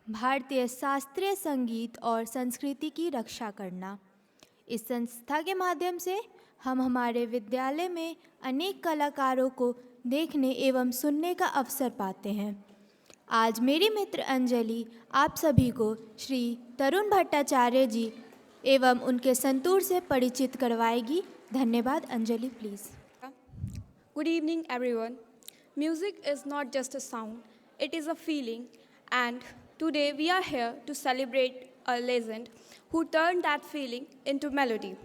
भारतीय शास्त्रीय संगीत और संस्कृति की रक्षा करना। इस संस्था के माध्यम से हम हमारे विद्यालय में अनेक कलाकारों को देखने एवं सुनने का अवसर पाते हैं। आज मेरी मित्र अंजलि आप सभी को श्री तरुण भट्टाचार्य जी एवं उनके संतूर से परिचित करवाएगी। धन्यवाद। Anjali please. Good evening, everyone. Music is not just a sound, it is a feeling, and today we are here to celebrate a legend who turned that feeling into melody,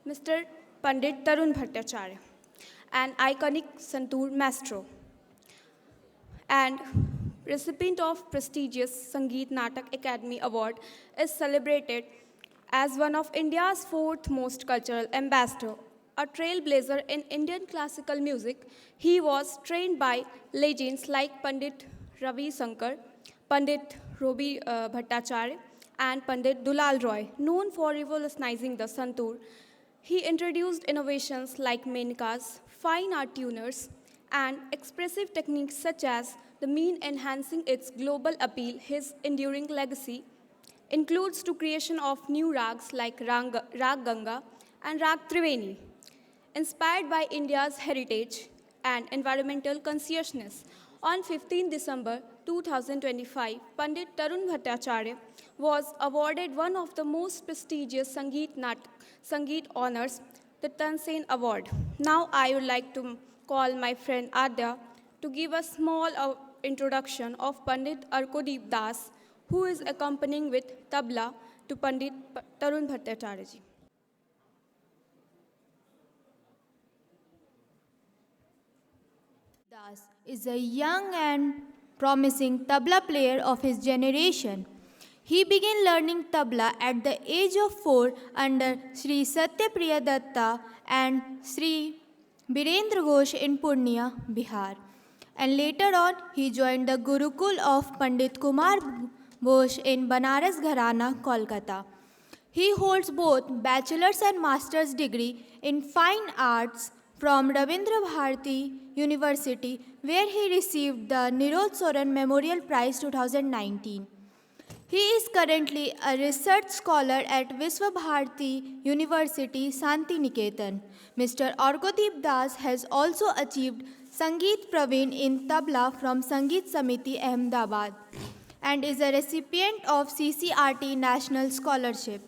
Mr. Pandit Tarun Bhattacharya, an iconic Santoor maestro and recipient of prestigious Sangeet Natak Academy Award, is celebrated as one of India's fourth most cultural ambassador. A trailblazer in Indian classical music, he was trained by legends like Pandit Ravi Shankar, Pandit Robi Bhattacharya, and Pandit Dulal Roy, known for revolutionizing the santoor. He introduced innovations like menkas, fine art tuners, and expressive techniques such as the mean enhancing its global appeal. His enduring legacy includes the creation of new rags like Rag Ganga and Rag Triveni. Inspired by India's heritage and environmental consciousness, on 15 December 2025, Pandit Tarun Bhattacharya was awarded one of the most prestigious Sangeet honors, the Tansen Award. Now I would like to call my friend Adya to give a small introduction of Pandit Arkodeep Das, who is accompanying with tabla to Pandit Tarun Bhattacharya ji. Das is a young and promising tabla player of his generation. He began learning tabla at the age of 4 under Sri Satyapriya Datta and Sri Birendra Ghosh in Purnia, Bihar. And later on, he joined the Gurukul of Pandit Kumar Ghosh in Banaras Gharana, Kolkata. He holds both bachelor's and master's degree in fine arts from Rabindra Bharati University, where he received the Nirod Soran Memorial Prize 2019. He is currently a research scholar at Visva Bharati University, Santi Niketan. Mr. Arkodeep Das has also achieved Sangeet Praveen in Tabla from Sangeet Samiti, Ahmedabad, and is a recipient of CCRT National Scholarship.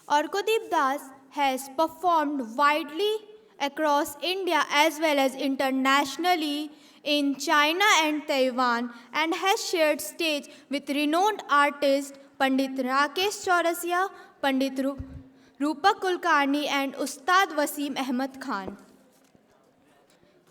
Arkodeep Das has performed widely across India as well as internationally in China and Taiwan, and has shared stage with renowned artists Pandit Rakesh Chaurasia, Pandit Rupak Kulkarni, and Ustad Wasim Ahmad Khan.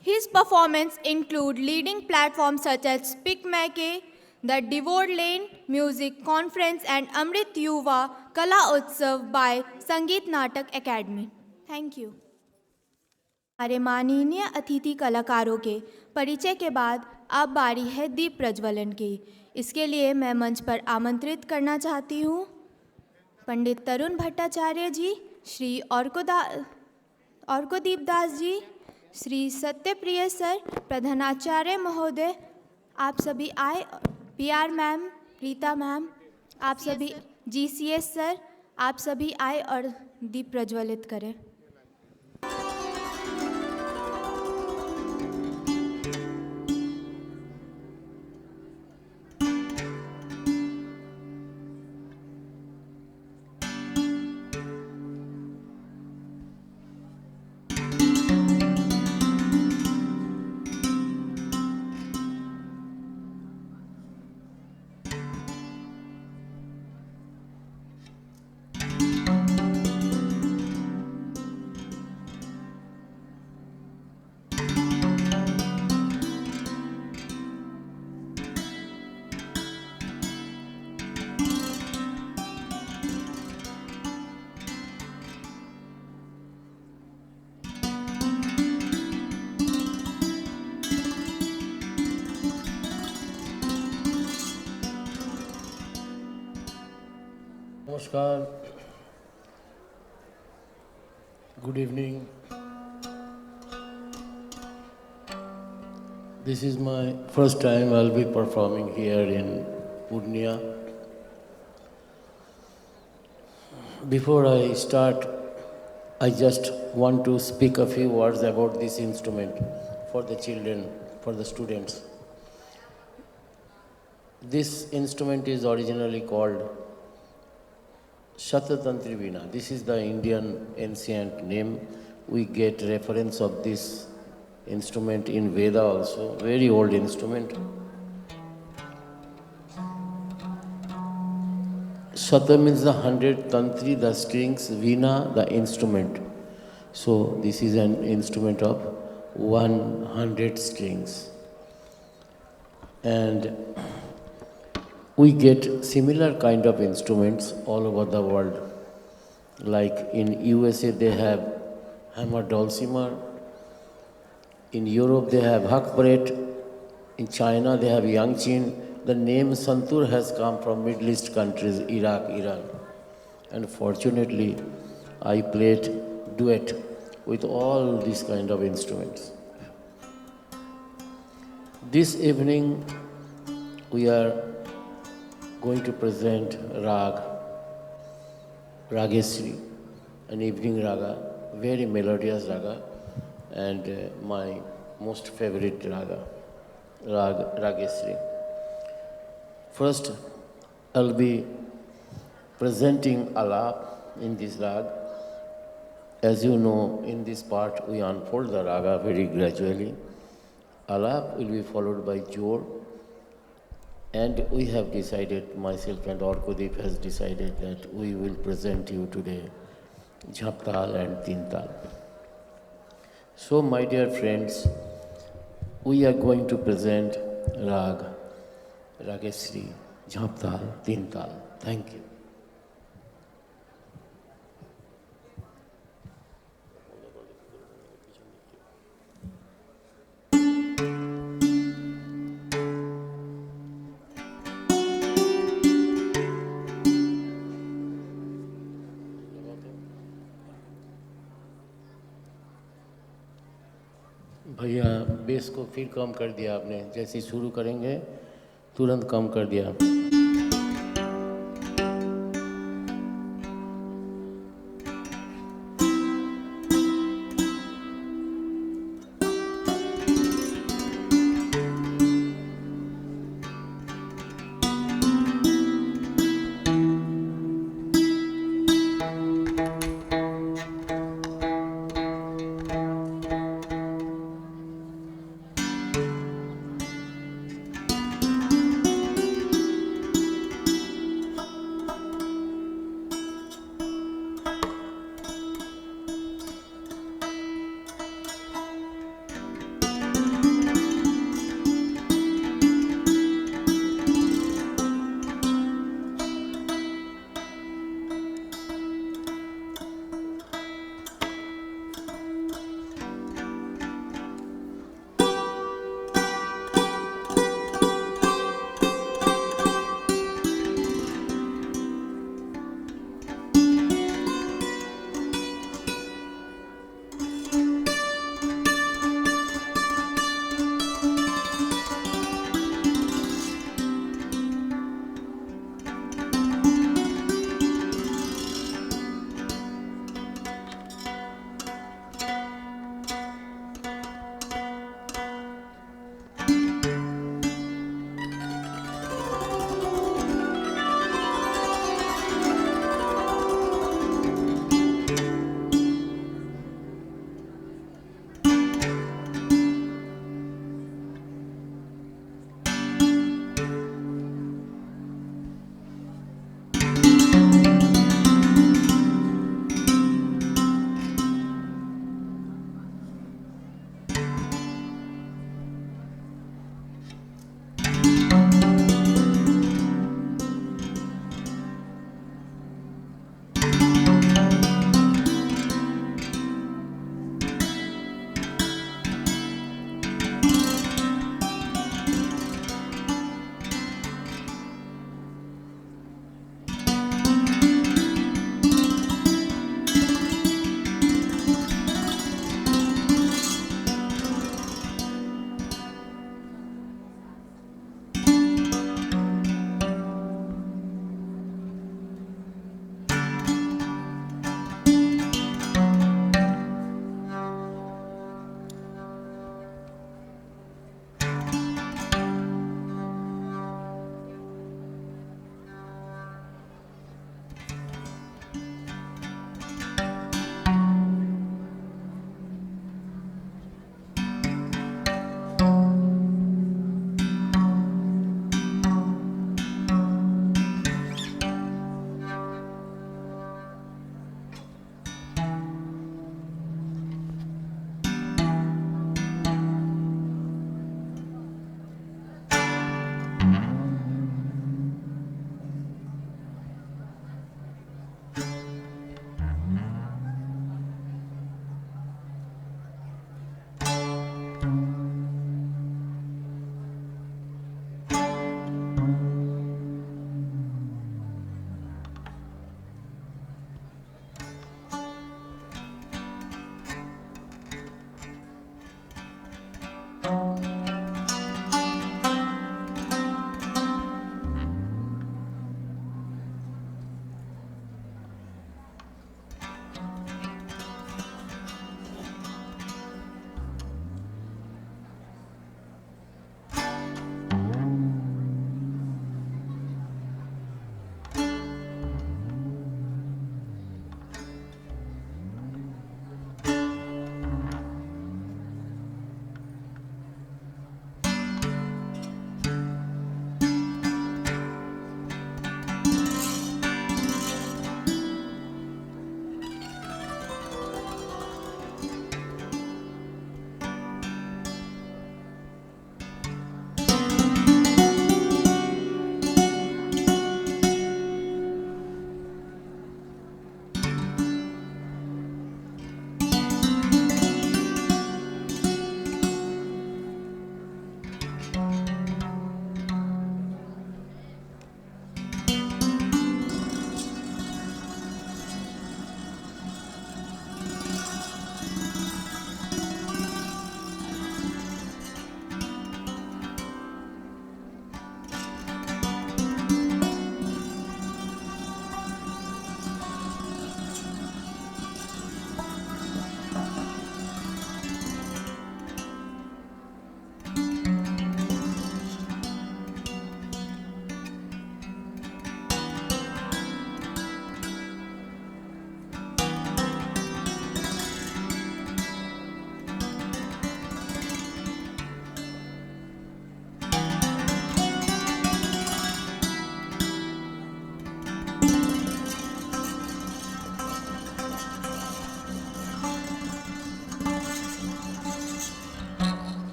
His performances include leading platforms such as Speakmake, the Devore Lane Music Conference, and Amrit Yuva Kala Utsav by Sangeet Natak Academy. Thank you. हमारे माननीय अतिथि कलाकारों के परिचय के बाद अब बारी है दीप प्रज्वलन की। इसके लिए मैं मंच पर आमंत्रित करना चाहती हूँ पंडित तरुण भट्टाचार्य जी, श्री अर्कोदीप दास जी, श्री सत्यप्रिय सर, प्रधानाचार्य महोदय, आप सभी आए, PR मैम, रीता मैम, आप सभी, GCS सर, आप सभी आए और दीप प्रज्वलित करें। Namaskar. Good evening. This is my first time I'll be performing here in Purnia. Before I start, I just want to speak a few words about this instrument for the children, for the students. This instrument is originally called Shatatantri Veena. This is the Indian ancient name. We get reference of this instrument in Veda also, very old instrument. Shata means the 100, Tantri the strings, Veena the instrument. So this is an instrument of 100 strings. And we get similar kind of instruments all over the world. Like in USA they have hammer dulcimer, in Europe they have hackbrett, in China they have yangqin. The name santur has come from Middle East countries, Iraq, Iran. And fortunately, I played duet with all these kind of instruments. This evening, we are going to present Rag, Ragesri, an evening raga, very melodious raga, and my most favorite raga, Ragesri. First, I'll be presenting Alap in this rag. As you know, in this part, we unfold the raga very gradually. Alap will be followed by Jor, and we have decided, myself and Orkodeep has decided that we will present you today Jhaptal and Tintal. So, my dear friends, we are going to present Rag, Ragesri, Jhaptal, Tintal. Thank you. भैया base को फिर कम कर दिया आपने, जैसे ही शुरू करेंगे तुरंत कम कर दिया।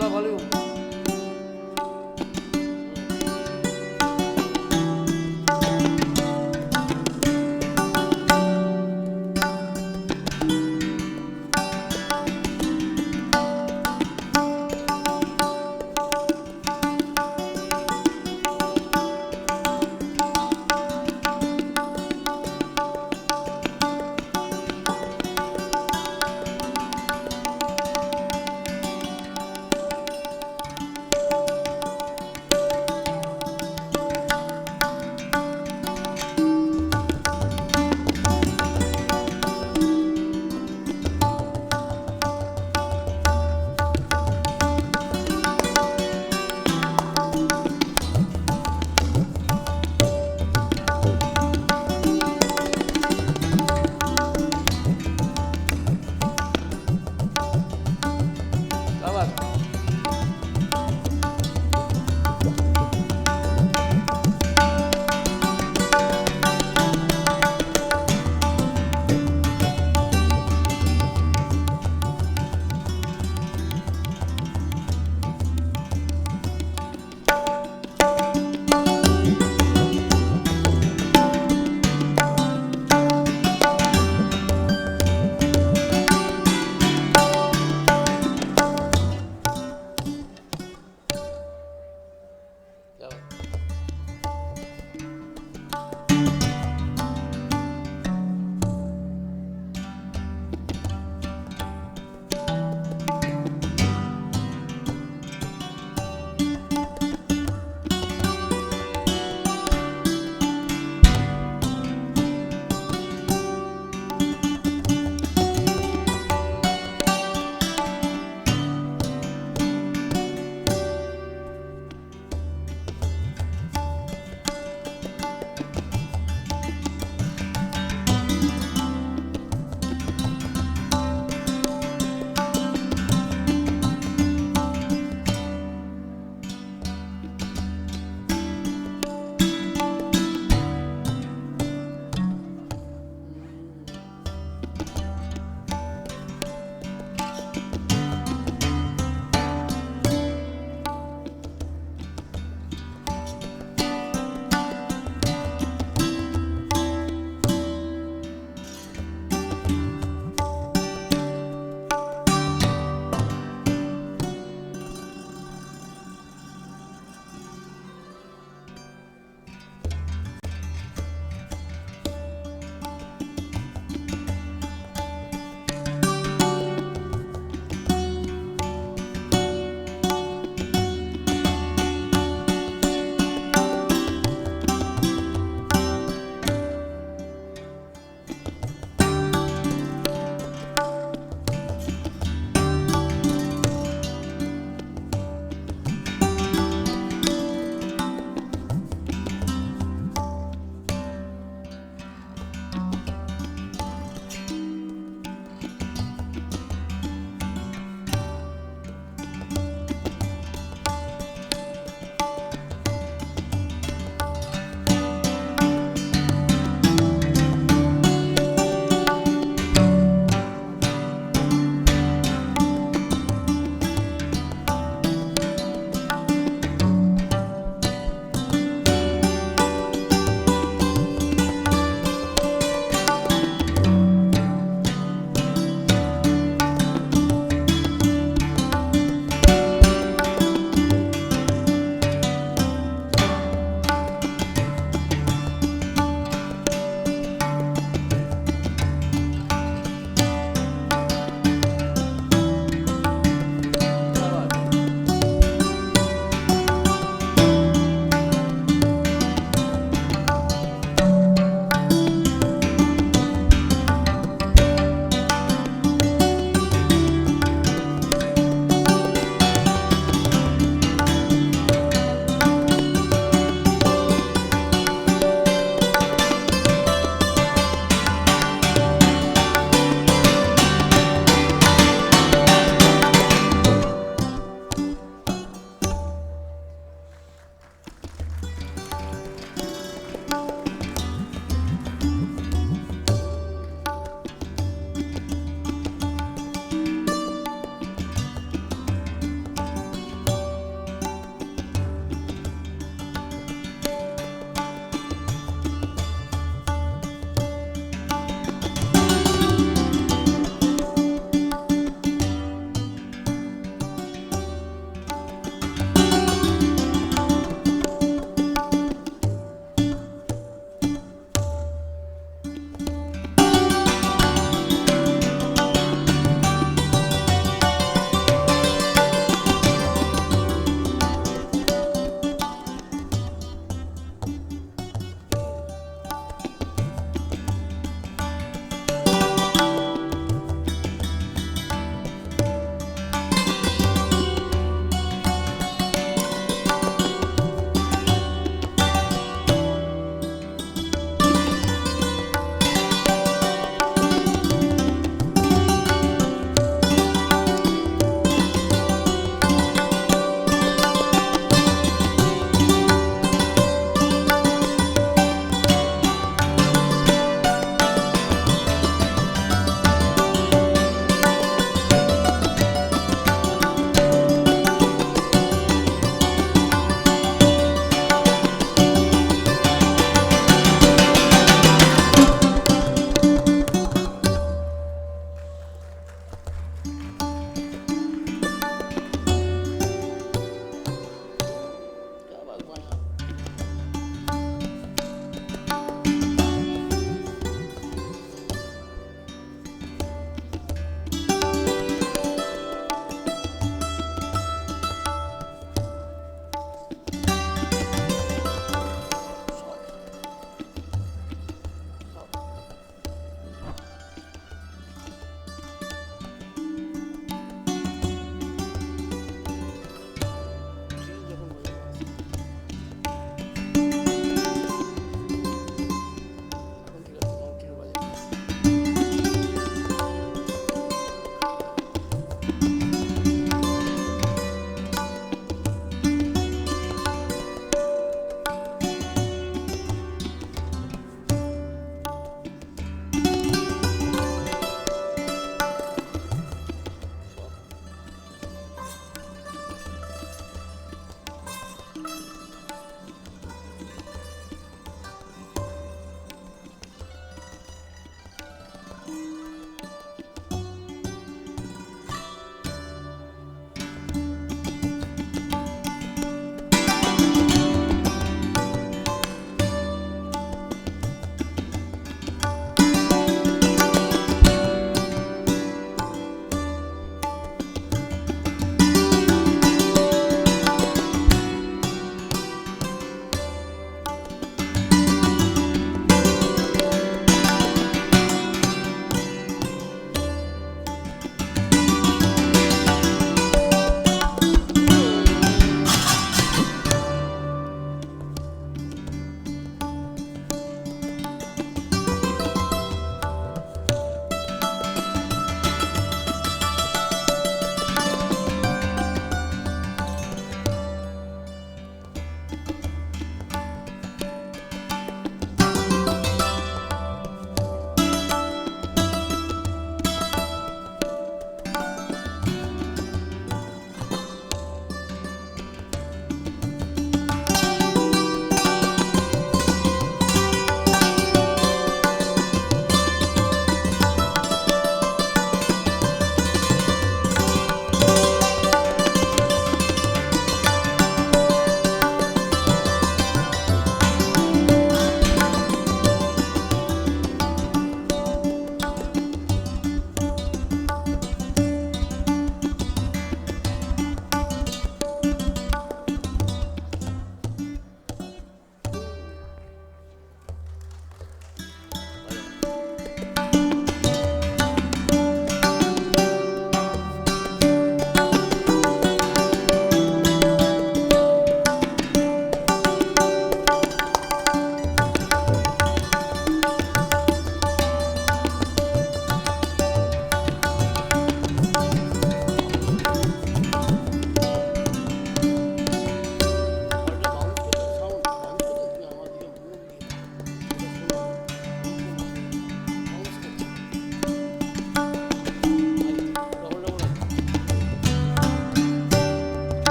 tabla volume.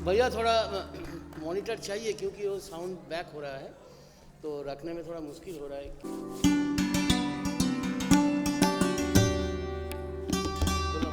भैया थोड़ा मॉनिटर चाहिए क्योंकि वो साउंड बैक हो रहा है तो रखने में थोड़ा मुश्किल हो रहा है। बोलो,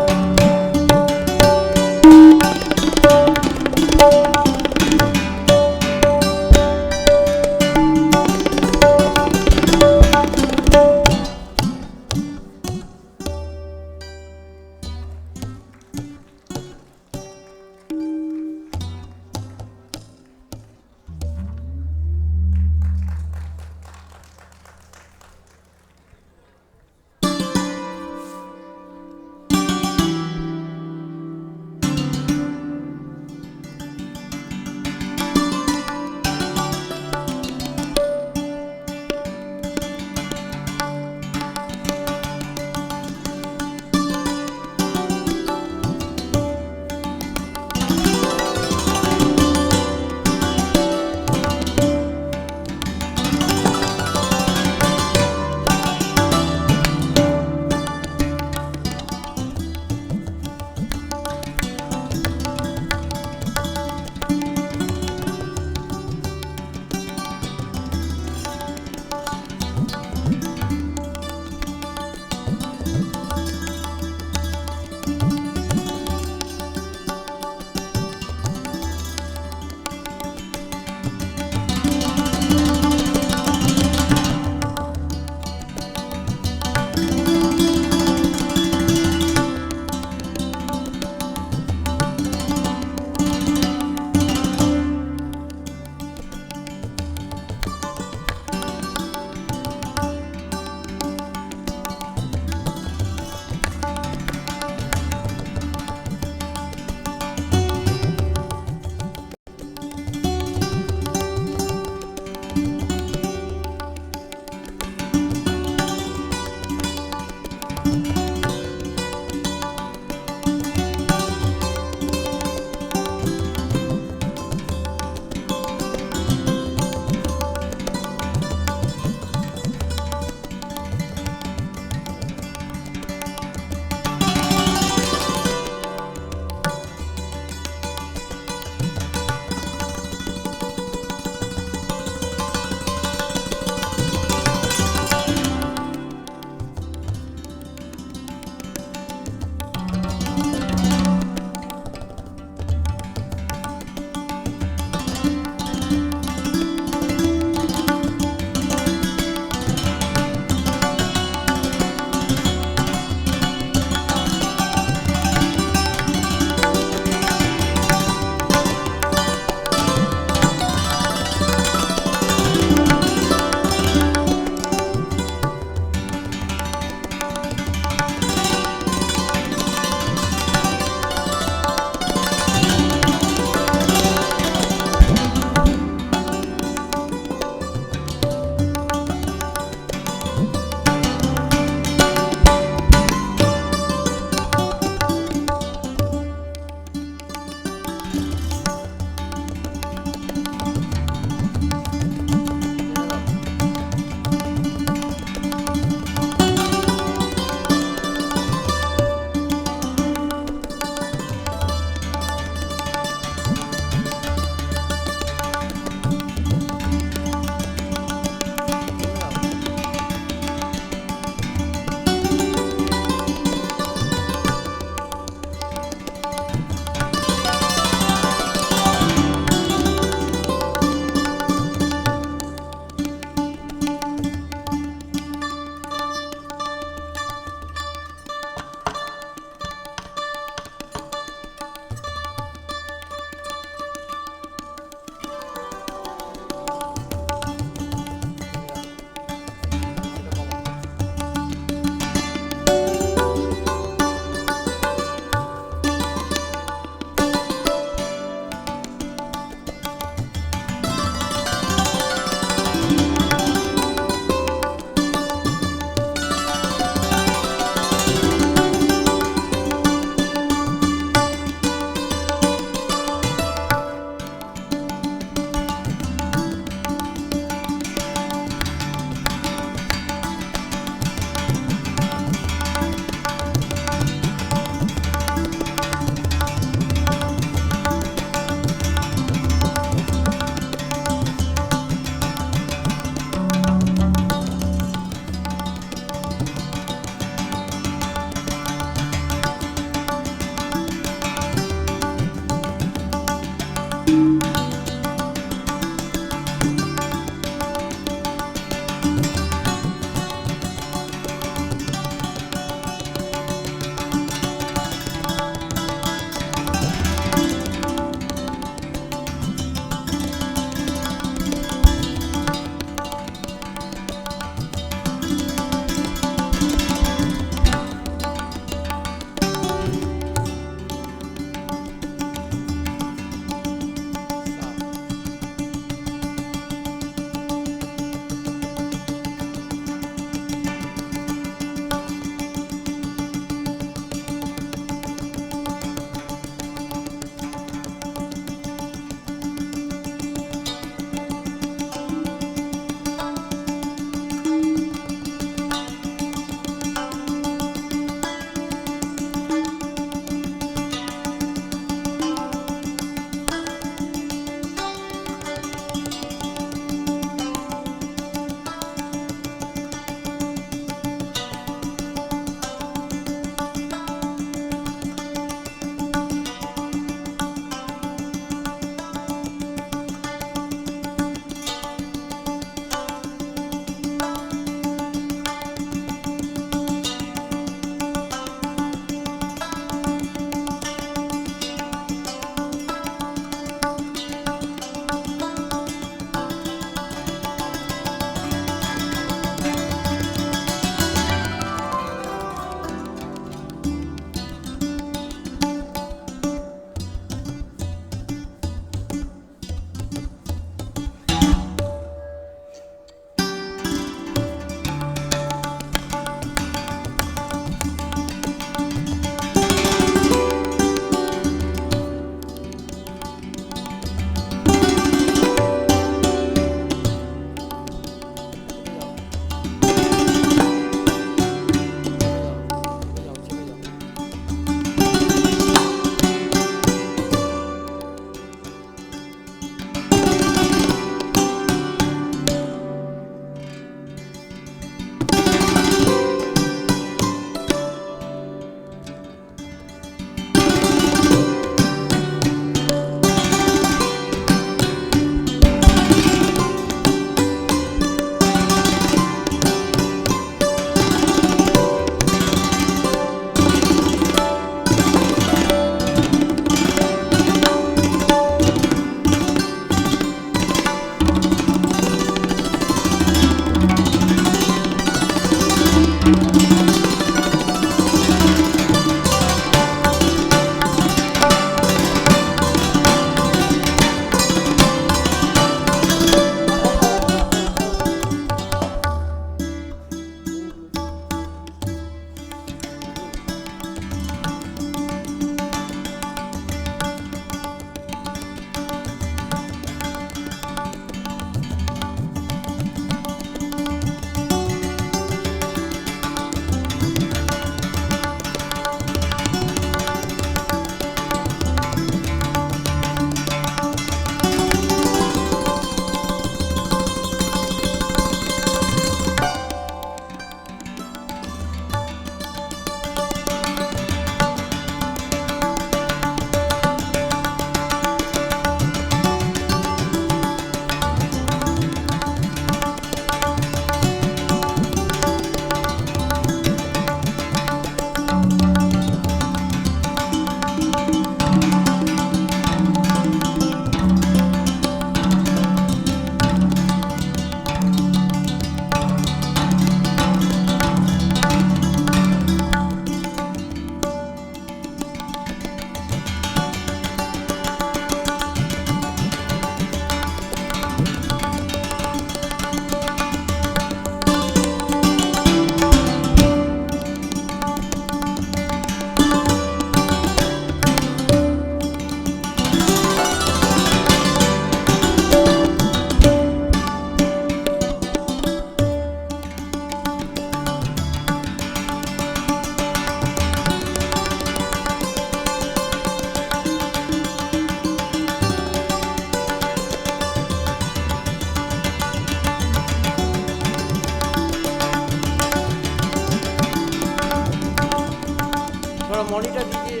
मॉनिटर दीजिए,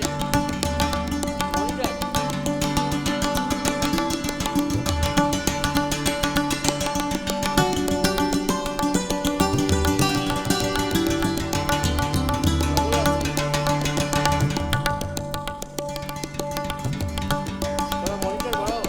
मॉनिटर। थोड़ा मॉनिटर बढ़ाओ।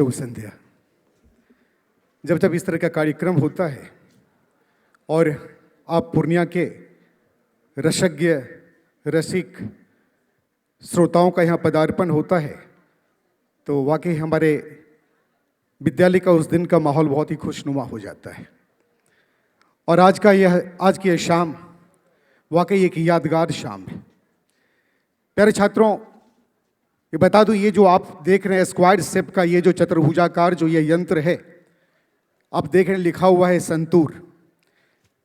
शुभ संध्या। जब जब इस तरह का कार्यक्रम होता है और आप पूर्णिया के रसज्ञ रसिक श्रोताओं का यहाँ पदार्पण होता है तो वाकई हमारे विद्यालय का उस दिन का माहौल बहुत ही खुशनुमा हो जाता है। और आज की यह शाम वाकई एक यादगार शाम है। प्यारे छात्रों, ये बता दूं, ये जो आप देख रहे हैं स्क्वायर शेप का ये जो चतुर्भुजाकार जो ये यंत्र है, आप देख रहे हैं लिखा हुआ है संतूर।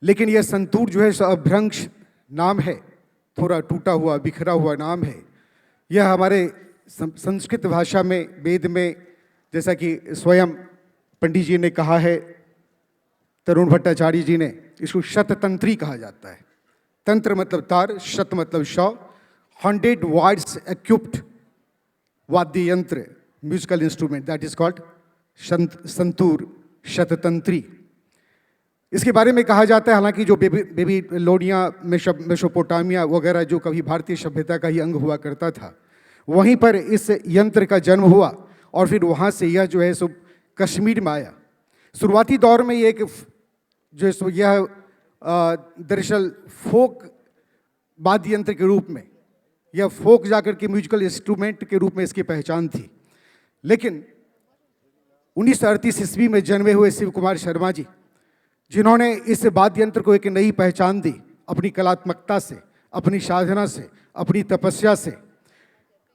लेकिन यह संतूर जो है अभ्रंश नाम है, थोड़ा टूटा हुआ बिखरा हुआ नाम है। यह हमारे संस्कृत भाषा में वेद में, जैसा कि स्वयं पंडित जी ने कहा है, तरुण भट्टाचार्य जी ने, इसको शततंत्री कहा जाता है। तंत्र मतलब तार, शत मतलब 100, 100 वाइड्स इक्विप्ड वाद्य यंत्र, musical instrument, that is called santoor, शततंत्री। इसके बारे में कहा जाता है, हालांकि जो बेबीलोनिया मेसोपोटामिया वगैरह जो कभी भारतीय सभ्यता का ही अंग हुआ करता था, वहीं पर इस यंत्र का जन्म हुआ और फिर वहाँ से यह जो है सो कश्मीर में आया। शुरुआती दौर में ये एक जो है सो यह दरअसल फोक वाद्य यंत्र के रूप में, यह फोक जाकर के म्यूजिकल इंस्ट्रूमेंट के रूप में इसकी पहचान थी। लेकिन 1938 ईस्वी में जन्मे हुए शिव कुमार शर्मा जी, जिन्होंने इस वाद्य यंत्र को एक नई पहचान दी अपनी कलात्मकता से, अपनी साधना से, अपनी तपस्या से,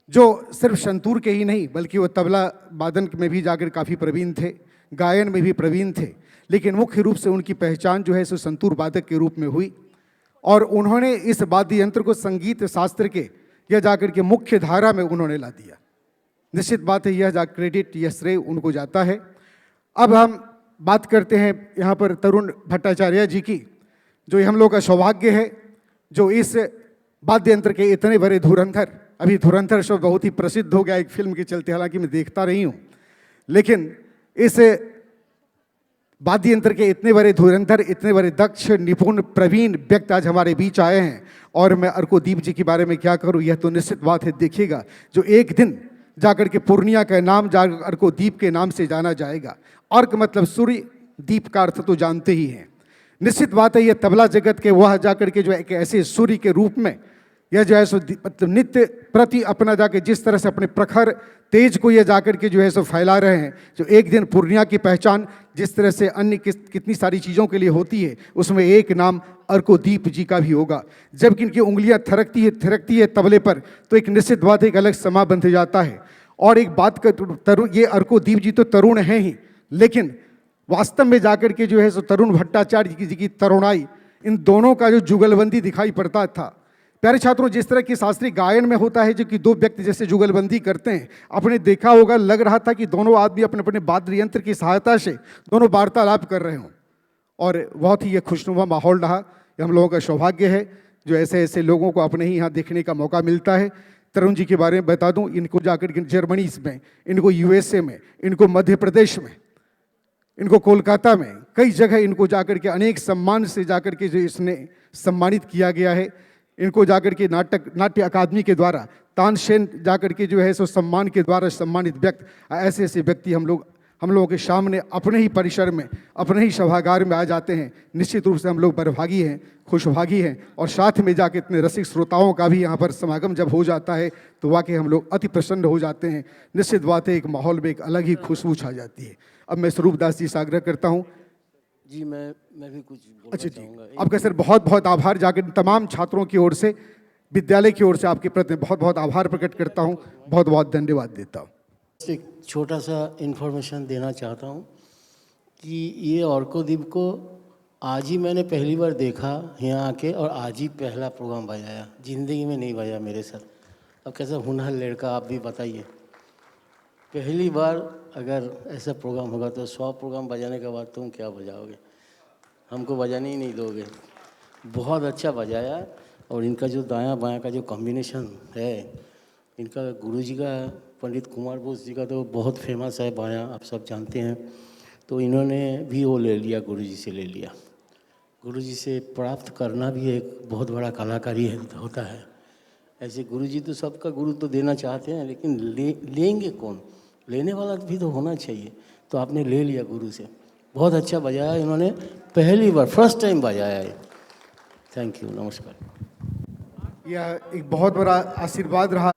जो सिर्फ संतूर के ही नहीं बल्कि वो तबला वादन में भी जाकर काफ़ी प्रवीण थे, गायन में भी प्रवीण थे। लेकिन मुख्य रूप से उनकी पहचान जो है सो संतूर वादक के रूप में हुई और उन्होंने इस वाद्य यंत्र को संगीत शास्त्र के यह जाकर के मुख्य धारा में उन्होंने ला दिया। निश्चित बात है, यह क्रेडिट, यह श्रेय उनको जाता है। अब हम बात करते हैं यहाँ पर तरुण भट्टाचार्य जी की, जो हम लोग का सौभाग्य है, जो इस वाद्य यंत्र के इतने बड़े धुरंधर, अभी धुरंधर शब्द बहुत ही प्रसिद्ध हो गया एक फिल्म के चलते, हालांकि मैं देखता रही हूँ, लेकिन इस वाद्य यंत्र के इतने बड़े धुरंधर, इतने बड़े दक्ष, निपुण, प्रवीण व्यक्ति आज हमारे बीच आए हैं। और मैं अर्कोदीप जी के बारे में क्या करूं, यह तो निश्चित बात है, देखिएगा जो एक दिन जाकर के पूर्णिया का नाम अर्कोदीप के नाम से जाना जाएगा। अर्क मतलब सूर्य, दीप का अर्थ तो जानते ही हैं। निश्चित बात है, यह तबला जगत के वह जाकर के जो एक ऐसे सूर्य के रूप में यह जो है सो मतलब नित्य प्रति अपना जाके जिस तरह से अपने प्रखर तेज को यह जाकर के जो है सो फैला रहे हैं, जो एक दिन पूर्णिया की पहचान जिस तरह से अन्य कितनी सारी चीज़ों के लिए होती है, उसमें एक नाम अर्कोदीप जी का भी होगा। जबकि इनकी उंगलियां थिरकती है तबले पर, तो एक निश्चित बात एक अलग समा बंध जाता है। और एक बात का ये अर्कोदीप जी तो तरुण हैं ही, लेकिन वास्तव में जाकर के जो है सो तरुण भट्टाचार्य जी की तरुणाई, इन दोनों का जो जुगलबंदी दिखाई पड़ता था। प्यारे छात्रों, जिस तरह की शास्त्रीय गायन में होता है जो कि दो व्यक्ति जैसे जुगलबंदी करते हैं, आपने देखा होगा, लग रहा था कि दोनों आदमी अपने अपने वाद्य यंत्र की सहायता से दोनों वार्तालाप कर रहे हों। और बहुत ही ये खुशनुमा माहौल रहा। ये हम लोगों का सौभाग्य है जो ऐसे ऐसे लोगों को अपने ही यहाँ देखने का मौका मिलता है। तरुण जी के बारे में बता दूं, इनको जाकर के जर्मनी में, इनको यूएसए में, इनको मध्य प्रदेश में, इनको कोलकाता में, कई जगह इनको जाकर के अनेक सम्मान से जाकर के जो इसने सम्मानित किया गया है। इनको जाकर के नाट्य अकादमी के द्वारा, तानसेन जाकर के जो है सो सम्मान के द्वारा सम्मानित व्यक्ति, ऐसे ऐसे व्यक्ति हम लोगों के सामने अपने ही परिसर में, अपने ही सभागार में आ जाते हैं। निश्चित रूप से हम लोग बरभागी हैं, खुशभागी हैं। और साथ में जाके इतने रसिक श्रोताओं का भी यहाँ पर समागम जब हो जाता है तो वाकई हम लोग अति प्रसन्न हो जाते हैं। निश्चित बात है, एक माहौल में एक अलग ही खुशबू छा जाती है। अब मैं स्वरूप दास जी से आग्रह करता हूँ। जी मैं भी कुछ बोलना चाहूँगा। आपका सर बहुत बहुत आभार, जाकर तमाम छात्रों की ओर से, विद्यालय की ओर से आपके प्रति बहुत बहुत आभार प्रकट करता हूँ, बहुत बहुत धन्यवाद देता हूँ। एक छोटा सा इन्फॉर्मेशन देना चाहता हूँ कि ये अर्कोदीप को आज ही मैंने पहली बार देखा यहाँ आके, और आज ही पहला प्रोग्राम बजाया, ज़िंदगी में नहीं बजाया मेरे साथ। अब कैसा हुनर लड़का, आप भी बताइए। पहली बार अगर ऐसा प्रोग्राम होगा तो 100 प्रोग्राम बजाने के बाद तुम क्या बजाओगे, हमको बजाने ही नहीं दोगे। बहुत अच्छा बजाया। और इनका जो दायां बायां का जो कॉम्बिनेशन है, इनका गुरुजी का, पंडित कुमार बोस जी का तो बहुत फेमस है बायां, आप सब जानते हैं। तो इन्होंने भी वो ले लिया, गुरुजी से ले लिया। गुरुजी से प्राप्त करना भी एक बहुत बड़ा कलाकारी होता है। ऐसे गुरुजी तो सबका गुरु तो देना चाहते हैं, लेकिन लेंगे कौन? लेने वाला भी तो होना चाहिए। तो आपने ले लिया गुरु से, बहुत अच्छा बजाया इन्होंने, पहली बार फर्स्ट टाइम बजाया है। थैंक यू, नमस्कार। यह एक बहुत बड़ा आशीर्वाद रहा।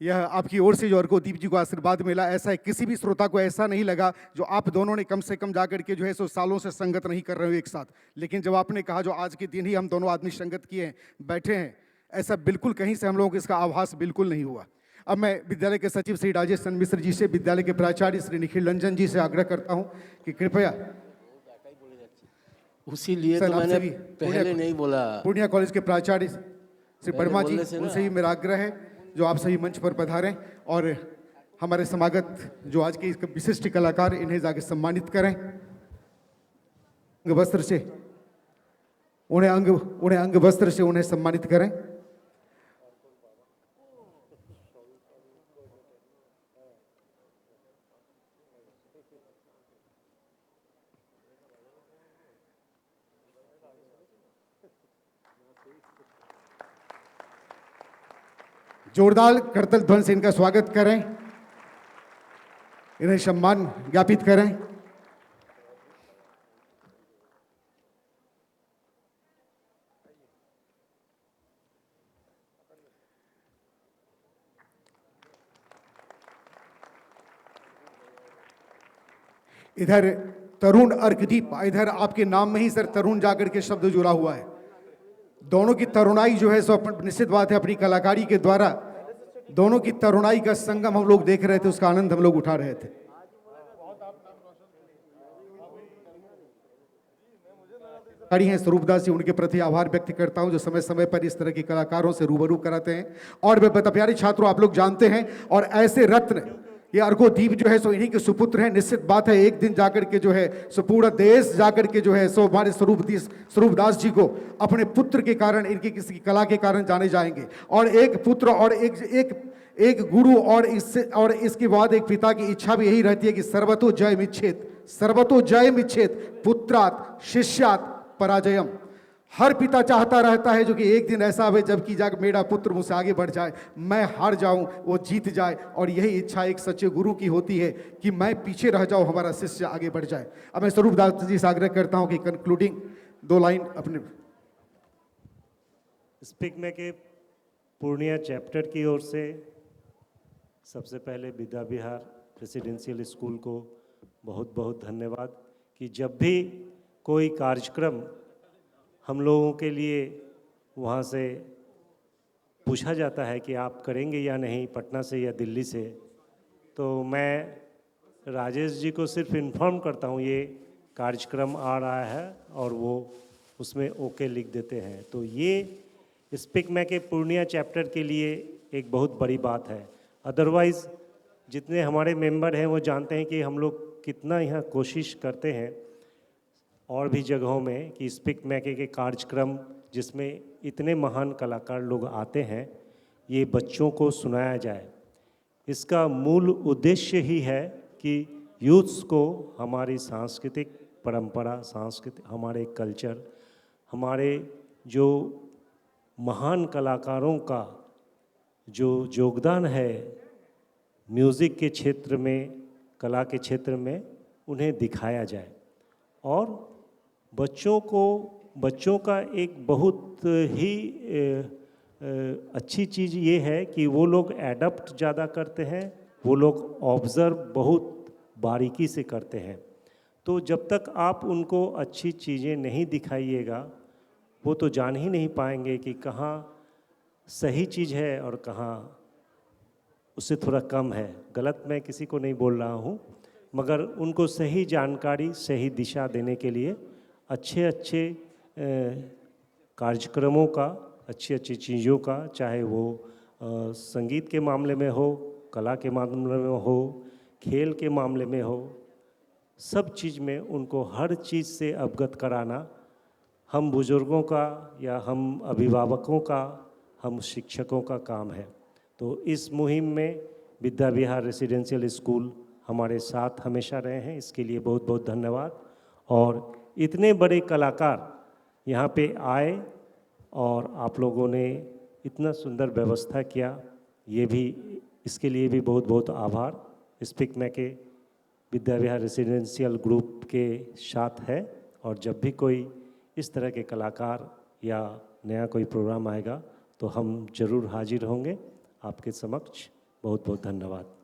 यह आपकी ओर से जो अर्कोदीप जी को आशीर्वाद मिला, ऐसा है किसी भी श्रोता को ऐसा नहीं लगा जो आप दोनों ने कम से कम जाकर के जो है सो सालों से संगत नहीं कर रहे हो एक साथ, लेकिन जब आपने कहा जो आज के दिन ही हम दोनों आदमी संगत किए हैं, बैठे हैं, ऐसा बिल्कुल कहीं से हम लोगों को इसका आभास बिल्कुल नहीं हुआ। अब मैं विद्यालय के सचिव श्री राजेश चंद्र मिश्र जी से, विद्यालय के प्राचार्य श्री निखिल रंजन जी से आग्रह करता हूं कि कृपया, उसी लिए सर, तो आपसे मैंने भी पहले नहीं बोला। पूर्णिया कॉलेज के प्राचार्य श्री वर्मा जी, बोलने से ना। उनसे भी मेरा आग्रह है जो आप सभी मंच पर पधारें और हमारे समागत जो आज के इस विशिष्ट कलाकार, इन्हें जाके सम्मानित करें अंग वस्त्र से, उन्हें अंग वस्त्र से उन्हें सम्मानित करें। जोरदार करतल ध्वनि से इनका स्वागत करें, इन्हें सम्मान ज्ञापित करें। इधर तरुण अर्कदीप, इधर आपके नाम में ही सर तरुण जाकर के शब्द जुड़ा हुआ है। दोनों की तरुणाई जो है सो निश्चित बात है, अपनी कलाकारी के द्वारा दोनों की तरुणाई का संगम हम लोग देख रहे थे, उसका आनंद हम लोग उठा रहे थे। कलाकारी हैं स्वरूपदास जी, उनके प्रति आभार व्यक्त करता हूं जो समय समय पर इस तरह के कलाकारों से रूबरू कराते हैं। और वे प्यारे छात्रों, आप लोग जानते हैं, और ऐसे रत्न ये अर्कोदीप जो है सो इन्हीं के सुपुत्र हैं। निश्चित बात है एक दिन जाकर के जो है सो पूरा देश जाकर के जो है सो हमारे स्वरूपदास जी को अपने पुत्र के कारण, इनकी किसी कला के कारण जाने जाएंगे। और एक पुत्र और एक गुरु, और इसके बाद एक पिता की इच्छा भी यही रहती है कि सर्वतो जय मिच्छेत पुत्रात् शिष्यात् पराजयम। हर पिता चाहता रहता है जो कि एक दिन ऐसा हो जबकि जाकर मेरा पुत्र मुझसे आगे बढ़ जाए, मैं हार जाऊं, वो जीत जाए। और यही इच्छा एक सच्चे गुरु की होती है कि मैं पीछे रह जाऊं, हमारा शिष्य आगे बढ़ जाए। अब मैं स्वरूपदास जी से आग्रह करता हूं कि कंक्लूडिंग 2 लाइन अपने स्पीक में के पूर्णिया चैप्टर की ओर से सबसे पहले विद्या विहार रेसिडेंशियल स्कूल को बहुत बहुत धन्यवाद कि जब भी कोई कार्यक्रम हम लोगों के लिए वहाँ से पूछा जाता है कि आप करेंगे या नहीं, पटना से या दिल्ली से, तो मैं राजेश जी को सिर्फ इन्फॉर्म करता हूँ ये कार्यक्रम आ रहा है और वो उसमें ओके लिख देते हैं। तो ये स्पीक में के पूर्णिया चैप्टर के लिए एक बहुत बड़ी बात है। अदरवाइज़ जितने हमारे मेंबर हैं वो जानते हैं कि हम लोग कितना यहाँ कोशिश करते हैं और भी जगहों में कि स्पीक मैके के कार्यक्रम जिसमें इतने महान कलाकार लोग आते हैं, ये बच्चों को सुनाया जाए। इसका मूल उद्देश्य ही है कि यूथ्स को हमारी सांस्कृतिक परंपरा, हमारे कल्चर, हमारे जो महान कलाकारों का जो योगदान है म्यूज़िक के क्षेत्र में, कला के क्षेत्र में, उन्हें दिखाया जाए। और बच्चों का एक बहुत ही अच्छी चीज़ ये है कि वो लोग एडप्ट ज़्यादा करते हैं, वो लोग ऑब्ज़र्व बहुत बारीकी से करते हैं। तो जब तक आप उनको अच्छी चीज़ें नहीं दिखाइएगा, वो तो जान ही नहीं पाएंगे कि कहाँ सही चीज़ है और कहाँ उससे थोड़ा कम है। गलत मैं किसी को नहीं बोल रहा हूँ, मगर उनको सही जानकारी, सही दिशा देने के लिए अच्छे कार्यक्रमों का, अच्छी चीज़ों का, चाहे वो संगीत के मामले में हो, कला के मामले में हो, खेल के मामले में हो, सब चीज़ में उनको हर चीज़ से अवगत कराना हम बुज़ुर्गों का या हम अभिभावकों का, हम शिक्षकों का काम है। तो इस मुहिम में विद्या विहार रेसिडेंशियल स्कूल हमारे साथ हमेशा रहे हैं, इसके लिए बहुत बहुत धन्यवाद। और इतने बड़े कलाकार यहाँ पे आए और आप लोगों ने इतना सुंदर व्यवस्था किया, ये भी, इसके लिए भी बहुत बहुत आभार स्पीक में के विद्या विहार रेसिडेंशियल ग्रुप के साथ है। और जब भी कोई इस तरह के कलाकार या नया कोई प्रोग्राम आएगा तो हम जरूर हाजिर होंगे आपके समक्ष। बहुत बहुत धन्यवाद।